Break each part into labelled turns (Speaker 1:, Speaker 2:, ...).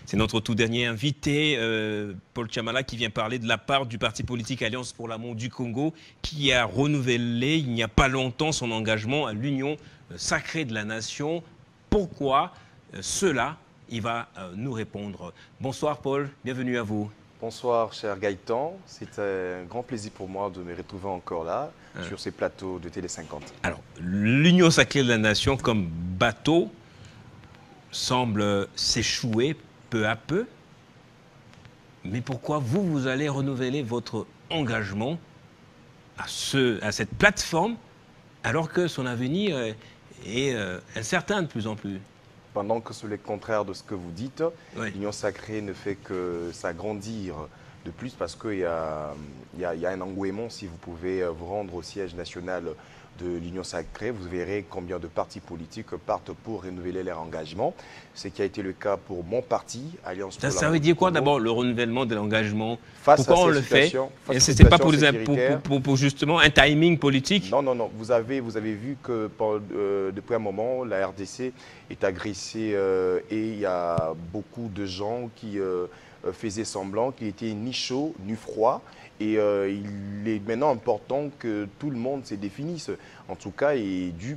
Speaker 1: C'est notre tout dernier invité, Paul Chamala, qui vient parler de la part du parti politique Alliance pour l'amour du Congo, qui a renouvelé il n'y a pas longtemps son engagement à l'union sacrée de la nation. Pourquoi cela? Il va nous répondre. Bonsoir Paul, bienvenue à vous.
Speaker 2: Bonsoir cher Gaëtan, c'est un grand plaisir pour moi de me retrouver encore là, sur ces plateaux de Télé 50.
Speaker 1: Alors, l'union sacrée de la nation comme bateau semble s'échouer peu à peu. Mais pourquoi vous allez renouveler votre engagement à cette plateforme alors que son avenir est incertain de plus en plus?
Speaker 2: Pendant que c'est le contraire de ce que vous dites,
Speaker 1: oui.
Speaker 2: L'union sacrée ne fait que s'agrandir de plus parce qu'il y a un engouement. Si vous pouvez vous rendre au siège national de l'Union sacrée, vous verrez combien de partis politiques partent pour renouveler leur engagement. Ce qui a été le cas pour mon parti, Alliance pour
Speaker 1: Ça veut dire quoi d'abord le renouvellement de l'engagement? Pourquoi on le fait? Ce n'est pas pour justement un timing politique?
Speaker 2: Non, non, non. Vous avez vu que depuis un moment, la RDC est agressée et il y a beaucoup de gens qui faisaient semblant qu'il était ni chaud ni froid. Et il est maintenant important que tout le monde se définisse. En tout cas,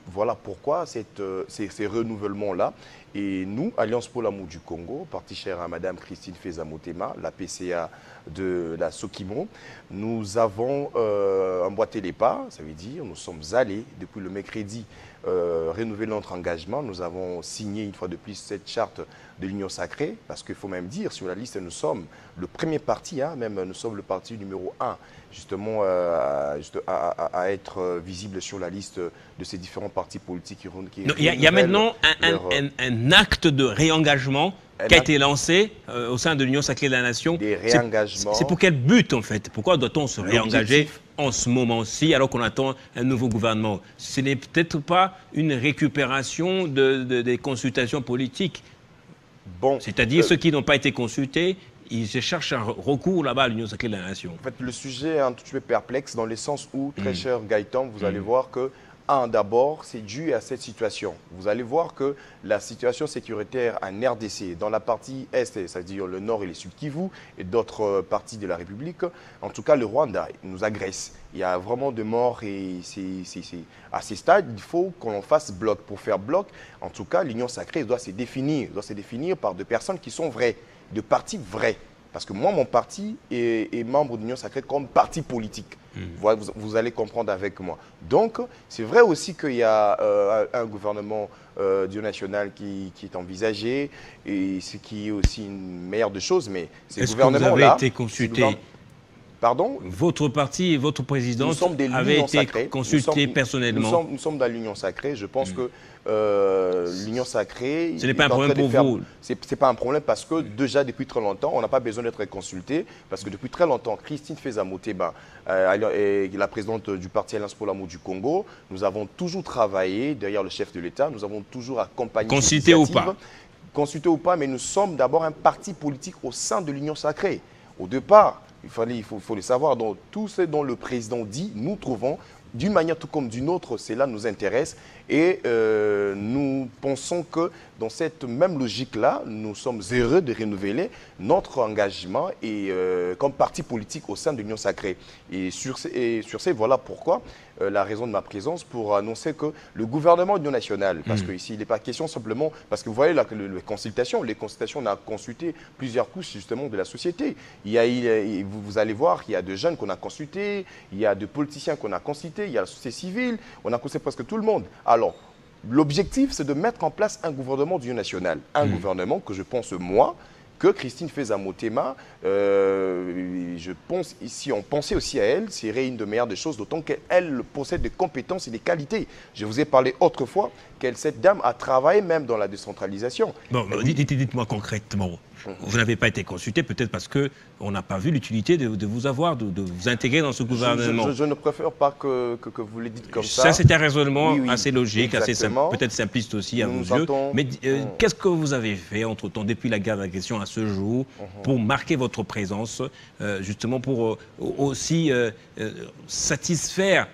Speaker 2: voilà pourquoi ces renouvellements-là. Et nous, Alliance pour l'amour du Congo, parti cher à Madame Christine Feza-Motema, la PCA de la Sokimo, nous avons emboîté les pas, ça veut dire nous sommes allés depuis le mercredi renouveler notre engagement. Nous avons signé une fois de plus cette charte de l'Union sacrée, parce qu'il faut même dire, sur la liste, nous sommes le premier parti, même nous sommes le parti numéro 1, justement à être visible sur la liste de ces différents partis politiques.
Speaker 1: Il y a maintenant un acte de réengagement qui a été lancé au sein de l'Union sacrée de la nation.
Speaker 2: Des réengagements.
Speaker 1: C'est pour quel but en fait? Pourquoi doit-on se réengager en ce moment-ci alors qu'on attend un nouveau gouvernement? Ce n'est peut-être pas une récupération des consultations politiques. Bon, c'est-à-dire ceux qui n'ont pas été consultés, ils cherchent un recours là-bas à l'Union sacrée de la nation.
Speaker 2: En fait, le sujet est un tout petit peu perplexe dans le sens où, très cher Gaëtan, vous allez voir que d'abord, c'est dû à cette situation. Vous allez voir que la situation sécuritaire en RDC, dans la partie Est, c'est-à-dire le Nord et le Sud Kivu, et d'autres parties de la République, en tout cas le Rwanda nous agresse. Il y a vraiment de morts et à ces stades, il faut qu'on fasse bloc. Pour faire bloc, en tout cas, l'Union sacrée doit se définir par des personnes qui sont vraies, de partis vrais. Parce que moi, mon parti est membre de l'Union sacrée comme parti politique. Vous allez comprendre avec moi. Donc, c'est vrai aussi qu'il y a un gouvernement du national qui est envisagé, et ce qui est aussi une meilleure des choses. Mais ces gouvernements-là...
Speaker 1: Est-ce que vous avez été consulté?
Speaker 2: Pardon?
Speaker 1: Votre parti et votre président avaient été consultés personnellement?
Speaker 2: Nous sommes dans l'Union sacrée. Je pense que l'Union sacrée...
Speaker 1: Ce n'est pas un problème pour vous?
Speaker 2: Ce n'est pas un problème parce que déjà depuis très longtemps, on n'a pas besoin d'être consulté. Parce que depuis très longtemps, Christine Feza-Motema, la présidente du parti Alliance pour l'amour du Congo, nous avons toujours travaillé derrière le chef de l'État. Nous avons toujours accompagné...
Speaker 1: Consulté ou pas?
Speaker 2: Consulté ou pas, mais nous sommes d'abord un parti politique au sein de l'Union sacrée. Au départ... Il faut le savoir, dans tout ce dont le président dit, nous trouvons, d'une manière tout comme d'une autre, cela nous intéresse. Et nous pensons que dans cette même logique-là, nous sommes heureux de renouveler notre engagement comme parti politique au sein de l'Union sacrée. Et sur ce, voilà pourquoi la raison de ma présence, pour annoncer que le gouvernement de l'Union nationale, parce qu'ici, il n'est pas question simplement, parce que vous voyez les consultations, on a consulté plusieurs couches justement de la société. Vous allez voir qu'il y a de jeunes qu'on a consultés, il y a de politiciens qu'on a consultés, il y a la société civile, on a consulté presque tout le monde. Alors, l'objectif, c'est de mettre en place un gouvernement d'union nationale. Un gouvernement que je pense, moi, que Christine Feza-Motema, je pense, si on pensait aussi à elle, serait une de meilleures des choses, d'autant qu'elle possède des compétences et des qualités. Je vous ai parlé autrefois cette dame a travaillé même dans la décentralisation.
Speaker 1: Bon, dites-moi concrètement, vous n'avez pas été consulté, peut-être parce qu'on n'a pas vu l'utilité de vous avoir, de vous intégrer dans ce gouvernement.
Speaker 2: Je ne préfère pas que vous le dites comme ça.
Speaker 1: Ça, c'est un raisonnement assez logique, peut-être simpliste aussi à vos yeux. Mais qu'est-ce que vous avez fait entre-temps, depuis la guerre d'agression à ce jour, pour marquer votre présence, justement pour aussi satisfaire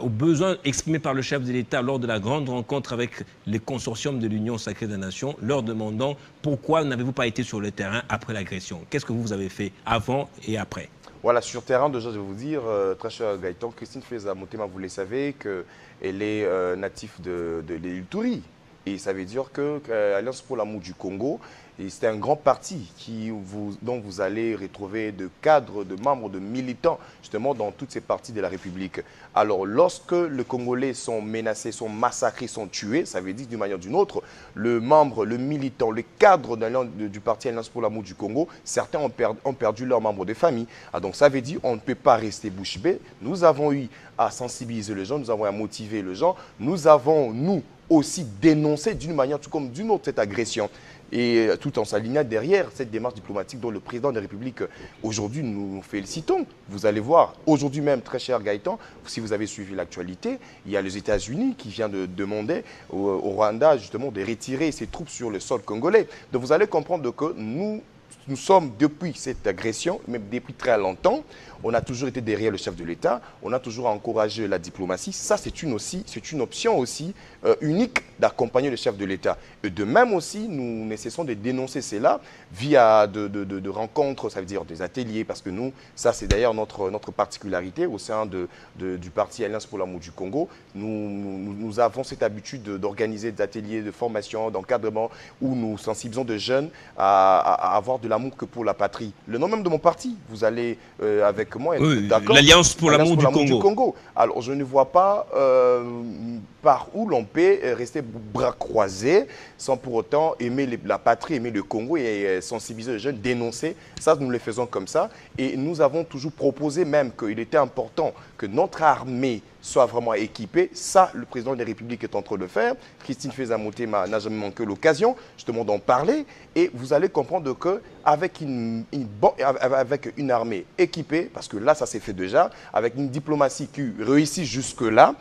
Speaker 1: aux besoins exprimés par le chef de l'État lors de la grande rencontre avec les consortiums de l'Union sacrée des nations, leur demandant pourquoi n'avez-vous pas été sur le terrain après l'agression? Qu'est-ce que vous avez fait avant et après?
Speaker 2: Voilà, sur terrain, déjà, je vais vous dire, très cher Gaëtan, Christine Feza Motema, vous le savez, qu'elle est native de l'île Touri. Et ça veut dire que Alliance pour l'amour du Congo, c'est un grand parti dont vous allez retrouver de cadres, de membres, de militants, justement, dans toutes ces parties de la République. Alors, lorsque les Congolais sont menacés, sont massacrés, sont tués, ça veut dire d'une manière ou d'une autre, le membre, le militant, le cadre du parti Alliance pour l'amour du Congo, certains ont perdu leurs membres de famille. Ah, donc, ça veut dire qu'on ne peut pas rester bouche bée. Nous avons eu à sensibiliser les gens, nous avons à motiver les gens, nous avons, nous, aussi dénoncé d'une manière tout comme d'une autre cette agression. Et tout en s'alignant derrière cette démarche diplomatique dont le président de la République, aujourd'hui, nous félicitons. Vous allez voir, aujourd'hui même, très cher Gaëtan, si vous avez suivi l'actualité, il y a les États-Unis qui viennent de demander au Rwanda, justement, de retirer ses troupes sur le sol congolais. Donc vous allez comprendre que nous sommes, depuis cette agression, même depuis très longtemps, on a toujours été derrière le chef de l'État, on a toujours encouragé la diplomatie. Ça, c'est une option aussi unique d'accompagner le chef de l'État. Et de même aussi, nous ne cessons de dénoncer cela via de rencontres, ça veut dire des ateliers, parce que nous, ça c'est d'ailleurs notre particularité au sein du parti Alliance pour l'amour du Congo. Nous avons cette habitude d'organiser des ateliers de formation, d'encadrement, où nous sensibilisons des jeunes à avoir de l'amour que pour la patrie. Le nom même de mon parti, vous allez avec moi être d'accord.
Speaker 1: L'Alliance pour l'amour du Congo.
Speaker 2: Alors, je ne vois pas par où l'on peut rester bras croisés sans pour autant aimer la patrie, aimer le Congo et sensibiliser les jeunes, dénoncer. Ça, nous le faisons comme ça. Et nous avons toujours proposé même qu'il était important que notre armée soit vraiment équipée. Ça, le président de la République est en train de le faire. Christine Feza Motema n'a jamais manqué l'occasion justement d'en parler. Et vous allez comprendre qu'avec une armée équipée, parce que là, ça s'est fait déjà, avec une diplomatie qui réussit jusque-là,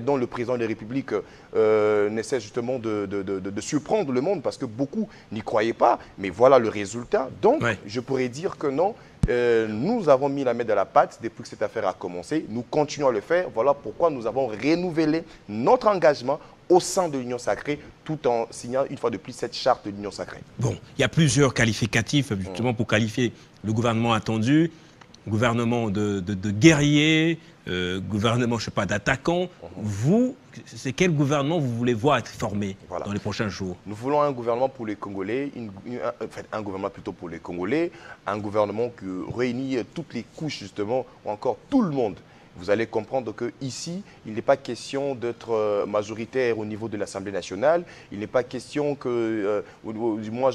Speaker 2: dont le président de la République essaie justement de surprendre le monde, parce que beaucoup n'y croyaient pas. Mais voilà le résultat. Donc, je pourrais dire que non. Nous avons mis la main dans la pâte depuis que cette affaire a commencé. Nous continuons à le faire. Voilà pourquoi nous avons renouvelé notre engagement au sein de l'Union sacrée, tout en signant une fois de plus cette charte de l'Union sacrée.
Speaker 1: Bon, il y a plusieurs qualificatifs justement pour qualifier le gouvernement attendu. Gouvernement de guerriers, gouvernement, je ne sais pas, d'attaquants. Vous, c'est quel gouvernement vous voulez voir être formé dans les prochains jours?
Speaker 2: Nous voulons un gouvernement pour les Congolais, un gouvernement plutôt pour les Congolais, un gouvernement qui réunit toutes les couches justement, ou encore tout le monde. Vous allez comprendre qu'ici, il n'est pas question d'être majoritaire au niveau de l'Assemblée nationale. Il n'est pas question que moi,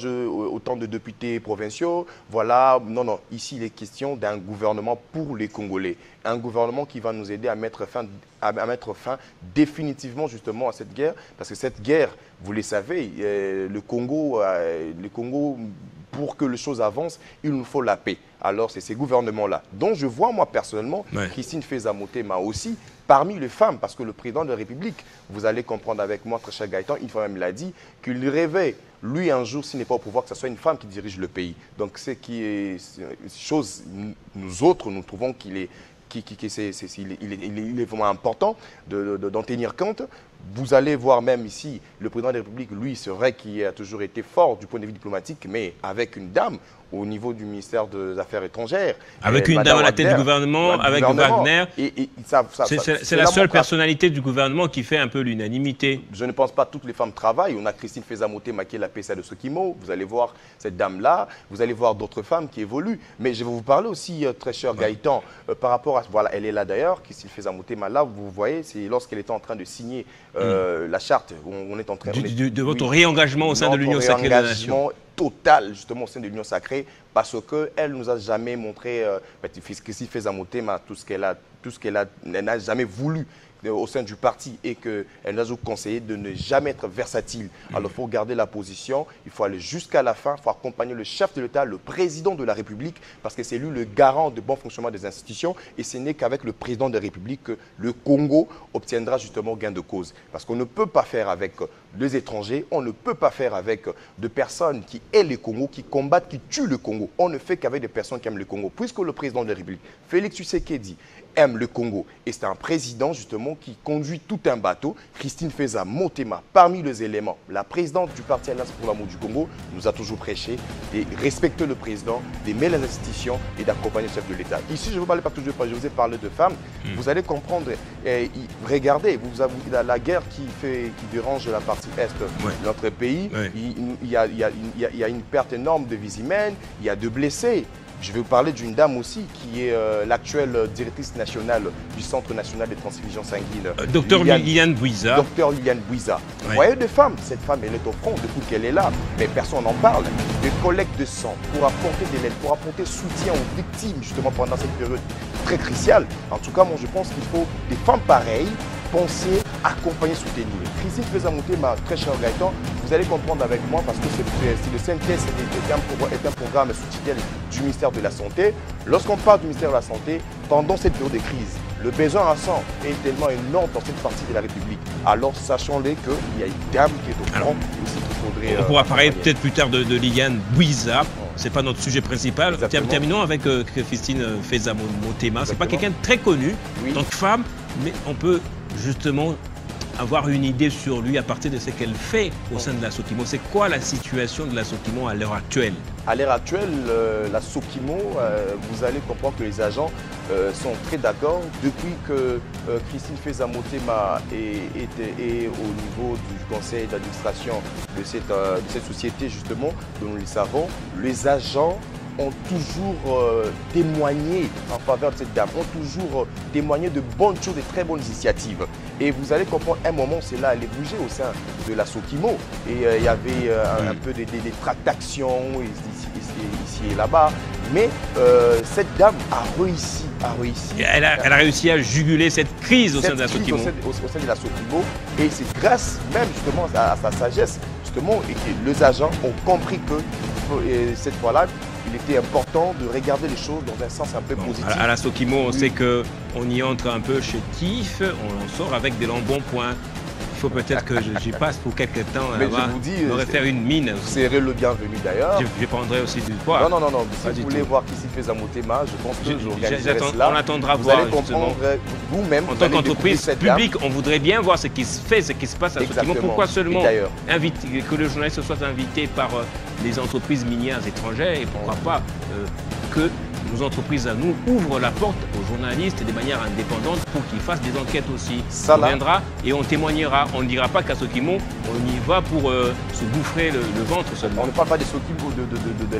Speaker 2: autant de députés provinciaux, voilà. Non, non. Ici, il est question d'un gouvernement pour les Congolais. Un gouvernement qui va nous aider à mettre fin définitivement justement à cette guerre. Parce que cette guerre, vous le savez, le Congo, pour que les choses avancent, il nous faut la paix. Alors, c'est ces gouvernements-là, dont je vois, moi, personnellement, Christine Feza Motema aussi, parmi les femmes, parce que le président de la République, vous allez comprendre avec moi, très cher Gaëtan, une fois même l'a dit, qu'il rêvait, lui, un jour, s'il n'est pas au pouvoir, que ce soit une femme qui dirige le pays. Donc, ce qui est chose, nous autres, nous trouvons qu'il est il est vraiment important d'en tenir compte. Vous allez voir même ici, le président de la République, lui, c'est vrai qu'il a toujours été fort du point de vue diplomatique, mais avec une dame au niveau du ministère des Affaires étrangères.
Speaker 1: Avec une dame à la tête du gouvernement, avec Wagner. C'est la seule personnalité du gouvernement qui fait un peu l'unanimité.
Speaker 2: Je ne pense pas que toutes les femmes travaillent. On a Christine Feza Motema qui est la PCA de Sokimo. Vous allez voir cette dame-là. Vous allez voir d'autres femmes qui évoluent. Mais je vais vous parler aussi, très cher Gaëtan, par rapport à... Voilà, elle est là d'ailleurs, Christine Feza Motema. Là, vous voyez, c'est lorsqu'elle était en train de signer la charte. On est en train...
Speaker 1: De votre réengagement au sein de l'Union sacrée des nations.
Speaker 2: Total justement au sein de l'Union sacrée, parce qu'elle ne nous a jamais montré, Christine Feza Motema, tout ce qu'elle n'a jamais voulu au sein du parti, et qu'elle nous a conseillé de ne jamais être versatile. Alors il faut garder la position, il faut aller jusqu'à la fin, il faut accompagner le chef de l'État, le président de la République, parce que c'est lui le garant de bon fonctionnement des institutions, et ce n'est qu'avec le président de la République que le Congo obtiendra justement gain de cause. Parce qu'on ne peut pas faire avec les étrangers. On ne peut pas faire avec de personnes qui aiment le Congo, qui combattent, qui tuent le Congo. On ne fait qu'avec des personnes qui aiment le Congo. Puisque le président de la République, Félix Tshisekedi, aime le Congo. Et c'est un président, justement, qui conduit tout un bateau. Christine Feza Motema, parmi les éléments, la présidente du Parti Alliance pour l'amour du Congo, nous a toujours prêché de respecter le président, d'aimer les institutions et d'accompagner le chef de l'État. Ici, je ne veux parler pas toujours, je vous ai parlé de femmes. Vous allez comprendre, regardez, vous avez la guerre qui dérange la partie est de notre pays. Il y a une perte énorme de vies humaines, il y a de blessés. Je vais vous parler d'une dame aussi qui est l'actuelle directrice nationale du Centre national de transfusion sanguine.
Speaker 1: Docteur Liliane Bouiza.
Speaker 2: Docteur Liliane Bouiza. Vous voyez de femmes, cette femme elle est au front depuis qu'elle est là, mais personne n'en parle. De collecte de sang pour apporter de l'aide, pour apporter soutien aux victimes justement pendant cette période très cruciale. En tout cas, moi je pense qu'il faut des femmes pareilles, penser, accompagner, soutenir. Christine Feza Motema, très cher Gaëtan, vous allez comprendre avec moi parce que le CNTS est un programme soutien du ministère de la Santé. Lorsqu'on parle du ministère de la Santé, pendant cette période de crise, le besoin en sang est tellement énorme dans cette partie de la République. Alors sachons-le qu'il y a une dame qui est au front aussi qu'il faudrait...
Speaker 1: On pourra parler peut-être plus tard de Liliane Bouiza. Ce n'est pas notre sujet principal. Terminons avec Christine Feza Motema. Ce n'est pas quelqu'un de très connu en tant que femme, mais on peut justement avoir une idée sur lui à partir de ce qu'elle fait au sein de la Sokimo. C'est quoi la situation de la Sokimo à l'heure actuelle?
Speaker 2: À l'heure actuelle, la Sokimo, vous allez comprendre que les agents sont très d'accord. Depuis que Christine Feza Motema est au niveau du conseil d'administration de cette société, justement, dont nous le savons, les agents ont toujours témoigné en faveur de cette dame, ont toujours témoigné de bonnes choses, de très bonnes initiatives. Et vous allez comprendre, un moment, c'est là, elle est bougée au sein de la Sokimo. Et il y avait un peu des tractations ici et là-bas. Mais cette dame a réussi.
Speaker 1: Elle a réussi à juguler cette crise au sein de la Sokimo.
Speaker 2: Au sein de la Sokimo. Et c'est grâce même justement à sa sagesse, justement, et que les agents ont compris que cette fois-là, il était important de regarder les choses dans un sens un peu positif.
Speaker 1: À la Sokimo, on sait qu'on y entre un peu chétif, on en sort avec des longs bons points. Il faut peut-être que j'y passe pour quelques temps.
Speaker 2: Mais je vous dis,
Speaker 1: on faire une mine.
Speaker 2: Vous serez le bienvenu d'ailleurs.
Speaker 1: Je prendrai aussi du poids.
Speaker 2: Non. Si vous voulez voir Christine Feza Motema, je pense que j'organiserai cela.
Speaker 1: On attendra voir justement.
Speaker 2: Vous-même,
Speaker 1: en tant qu'entreprise publique, on voudrait bien voir ce qui se fait, ce qui se passe à Sokimo. Pourquoi seulement que le journaliste soit invité par les entreprises minières étrangères et pourquoi pas que nos entreprises à nous ouvrent la porte aux journalistes de manière indépendante pour qu'ils fassent des enquêtes aussi. On viendra et on témoignera. On ne dira pas qu'à Sokimo, on y va pour se gouffrer le ventre seulement.
Speaker 2: On ne parle pas de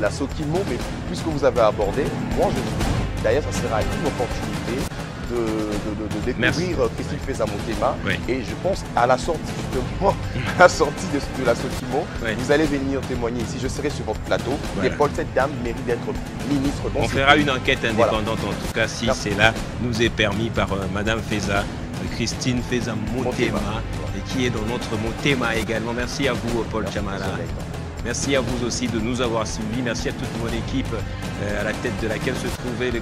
Speaker 2: la Sokimo, mais puisque vous avez abordé, moi je vous dis, d'ailleurs ça sera une opportunité de découvrir Christine Feza Motema. Et je pense à la sortie justement, à la sortie de la Sokimo, vous allez venir témoigner ici. Je serai sur votre plateau. Et Paul, cette dame mérite d'être ministre.
Speaker 1: On fera une enquête indépendante en tout cas si cela nous est permis par Madame Feza, Christine Feza Motema, et qui est dans notre Motema également. Merci à vous Paul Chamala. Merci à vous aussi de nous avoir suivis. Merci à toute mon équipe à la tête de laquelle se trouvait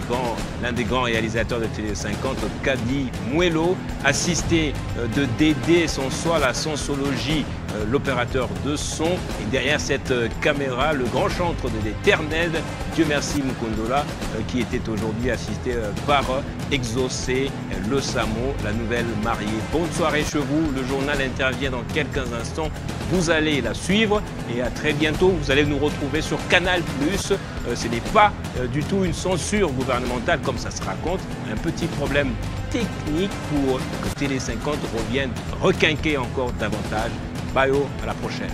Speaker 1: l'un des grands réalisateurs de Télé 50, Kadi Muelo, assisté de Dédé Sonsoir, la sensologie, l'opérateur de son. Et derrière cette caméra, le grand chantre de l'éternel, Dieu merci Mukondola, qui était aujourd'hui assisté par Exaucé Le Samo, la nouvelle mariée. Bonne soirée chez vous. Le journal intervient dans quelques instants. Vous allez la suivre et à très bientôt. Vous allez nous retrouver sur Canal+. Ce n'est pas du tout une censure gouvernementale comme ça se raconte. Un petit problème technique pour que Télé 50 revienne requinquer encore davantage. Bye, à la prochaine.